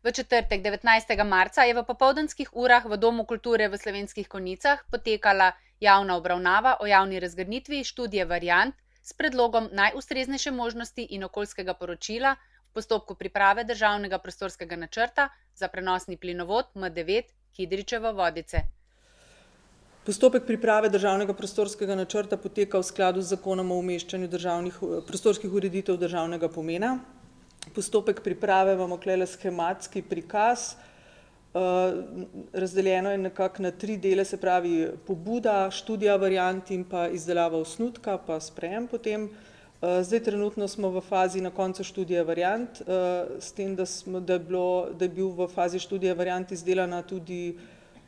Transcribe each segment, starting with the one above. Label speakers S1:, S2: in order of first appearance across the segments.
S1: V četrtek 19. marca je v popoldanskih urah v Domu kulture v Slovenskih Konjicah potekala javna obravnava o javni razgrnitvi študije variant s predlogom najustreznejše možnosti in okoljskega poročila v postopku priprave državnega prostorskega načrta za prenosni plinovod M9 Kidričevo-Vodice.
S2: Postopek priprave državnega prostorskega načrta poteka v skladu z zakonom o umeščanju prostorskih ureditev državnega pomena. Postopek priprave imamo tukajle schematski prikaz. Razdeljeno je nekako na 3 dele, se pravi pobuda, študija variant in pa izdelava osnutka, pa sprejem potem. Zdaj trenutno smo v fazi na koncu študije variant, s tem, da je bil v fazi študije variant izdelana tudi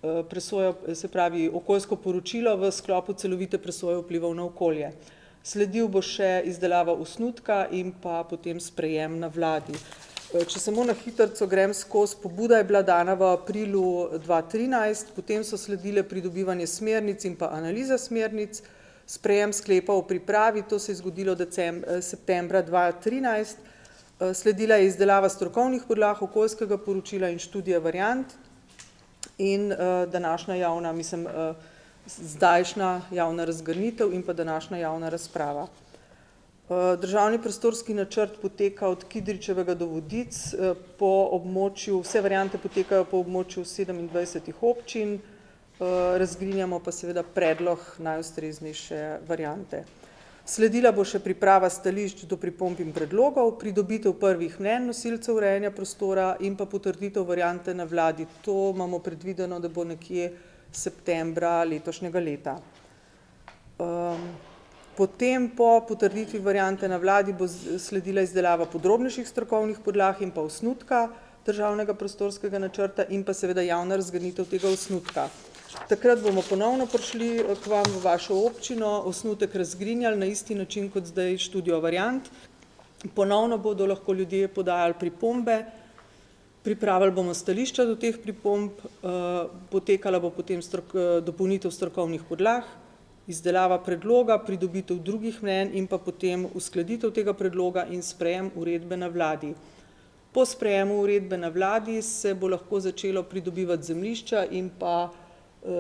S2: presoja, se pravi okoljsko poročilo v sklopu celovite presoje vplivov na okolje. Sledil bo še izdelava osnutka in pa potem sprejem na vladi. Če samo na hitrico grem skozi, pobuda je bila dana v aprilu 2013, potem so sledile pridobivanje smernic in pa analiza smernic, sprejem sklepa o pripravi, to se je zgodilo septembra 2013, sledila je izdelava strokovnih podlag, okoljskega poročila in študije variant in današnja javna, zdajšnja javna razgrnitev in pa današnja javna razprava. Državni prostorski načrt poteka od Kidričevega do Vodic, po območju, vse variante potekajo po območju 27 občin, razgrinjamo pa seveda predlog najustreznejše variante. Sledila bo še priprava stališč do pripomb in predlogov, pridobitev prvih mnenj nosilcev urejanja prostora in pa potrditev variante na vladi. To imamo predvideno, da bo nekje septembra letošnjega leta. Potem po potrditvi variante na vladi bo sledila izdelava podrobnejših strokovnih podlag in pa osnutka državnega prostorskega načrta in pa seveda javna razgrnitev tega osnutka. Takrat bomo ponovno prišli k vam v vašo občino, osnutek razgrinjali na isti način kot zdaj študijo variant. Ponovno bodo lahko ljudje podajali pripombe, pripravili bomo stališča do teh pripomb, potekala bo potem dopolnitev strokovnih podlag, izdelava predloga, pridobitev drugih mnenj in pa potem uskladitev tega predloga in sprejem uredbe na vladi. Po sprejemu uredbe na vladi se bo lahko začelo pridobivati zemljišča in pa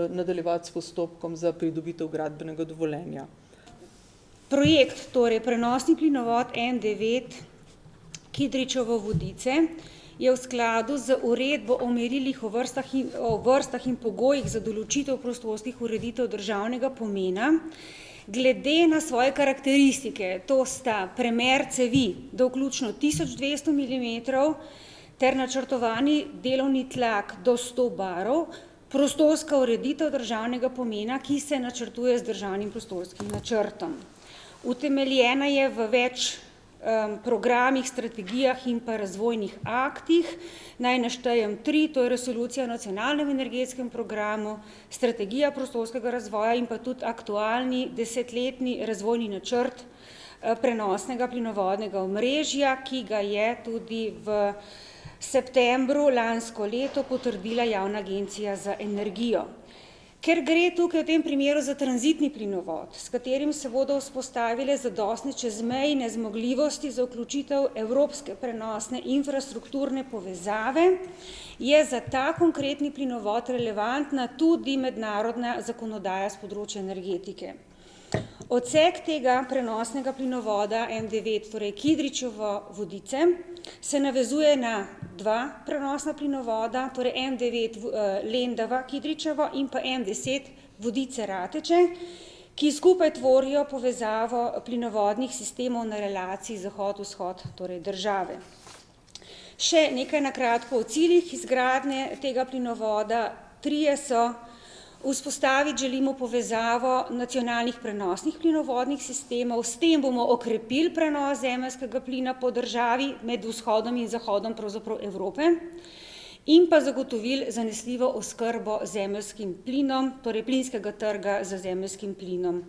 S2: nadaljevati s postopkom za pridobitev gradbenega dovoljenja.
S3: Projekt, torej prenosni plinovod M9 Kidričevo-Vodice, je v skladu z uredbo o merilih o vrstah in pogojih za določitev prostorskih ureditev državnega pomena, glede na svoje karakteristike, to sta premer cevi do vključno 1200 mm ter načrtovani delovni tlak do 100 barov, prostorska ureditev državnega pomena, ki se načrtuje z državnim prostorskim načrtom. Utemeljena je v več programih, strategijah in pa razvojnih aktih. Naj naštejem 3, to je resolucija o nacionalnem energetskem programu, strategija prostorskega razvoja in pa tudi aktualni 10-letni razvojni načrt prenosnega plinovodnega omrežja, ki ga je tudi v septembru lansko leto potrdila Javna agencija za energijo. Ker gre tukaj v tem primeru za tranzitni plinovod, s katerim se bodo vzpostavile zadostne čezmejne zmogljivosti za vključitev evropske prenosne infrastrukturne povezave, je za ta konkretni plinovod relevantna tudi mednarodna zakonodaja s področja energetike. Odsek tega prenosnega plinovoda M9, torej Kidričevo-Vodice, se navezuje na 2 prenosna plinovoda, torej M9 Lendava-Kidričevo in pa M10 Vodice-Rateče, ki skupaj tvorijo povezavo plinovodnih sistemov na relaciji zahod-vzhod, torej države. Še nekaj na kratko o ciljih izgradnje tega plinovoda. 3 so: vzpostaviti želimo povezavo nacionalnih prenosnih plinovodnih sistemov, s tem bomo okrepili prenos zemeljskega plina po državi med vzhodom in zahodom pravzaprav Evrope in pa zagotovili zanesljivo oskrbo zemeljskim plinom, torej plinskega trga z zemeljskim plinom.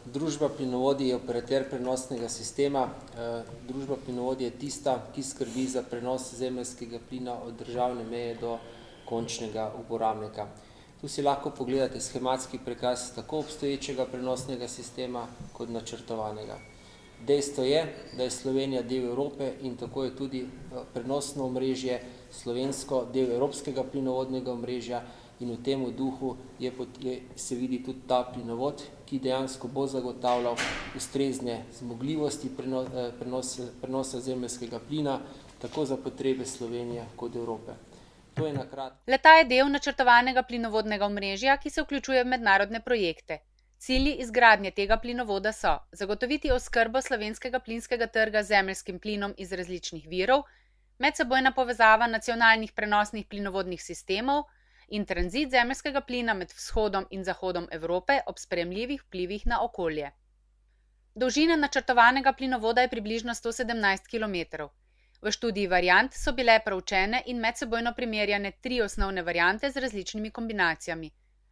S4: Družba Plinovodi je operater prenosnega sistema. Družba Plinovodi je tista, ki skrbi za prenos zemeljskega plina od državne meje do končnega uporabnika. Tu si lahko pogledate schematski prikaz tako obstoječega prenosnega sistema kot načrtovanega. Dejstvo je, da je Slovenija del Evrope in tako je tudi prenosno omrežje slovensko del evropskega plinovodnega omrežja in v tem duhu se vidi tudi ta plinovod, ki dejansko bo zagotavljal ustrezne zmogljivosti prenosa zemeljskega plina, tako za potrebe Slovenije kot Evrope. To je
S1: Le-ta je del načrtovanega plinovodnega omrežja, ki se vključuje v mednarodne projekte. Cilji izgradnje tega plinovoda so zagotoviti oskrbo slovenskega plinskega trga z zemeljskim plinom iz različnih virov, medsebojna povezava nacionalnih prenosnih plinovodnih sistemov in tranzit zemeljskega plina med vzhodom in zahodom Evrope ob sprejemljivih vplivih na okolje. Dolžina načrtovanega plinovoda je približno 117 km. V študiji variant so bile proučene in medsebojno primerjane 3 osnovne variante z različnimi kombinacijami.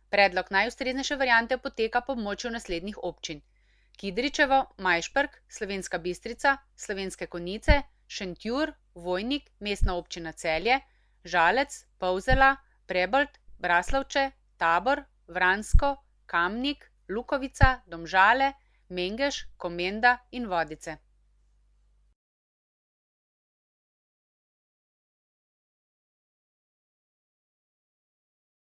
S1: Predlog najustreznejše variante poteka po območju naslednjih občin: Kidričevo, Majšperk, Slovenska Bistrica, Slovenske Konjice, Šentjur, Vojnik, Mestna občina Celje, Žalec, Polzela, Prebold, Braslovče, Tabor, Vransko, Kamnik, Lukovica, Domžale, Mengeš, Komenda in Vodice.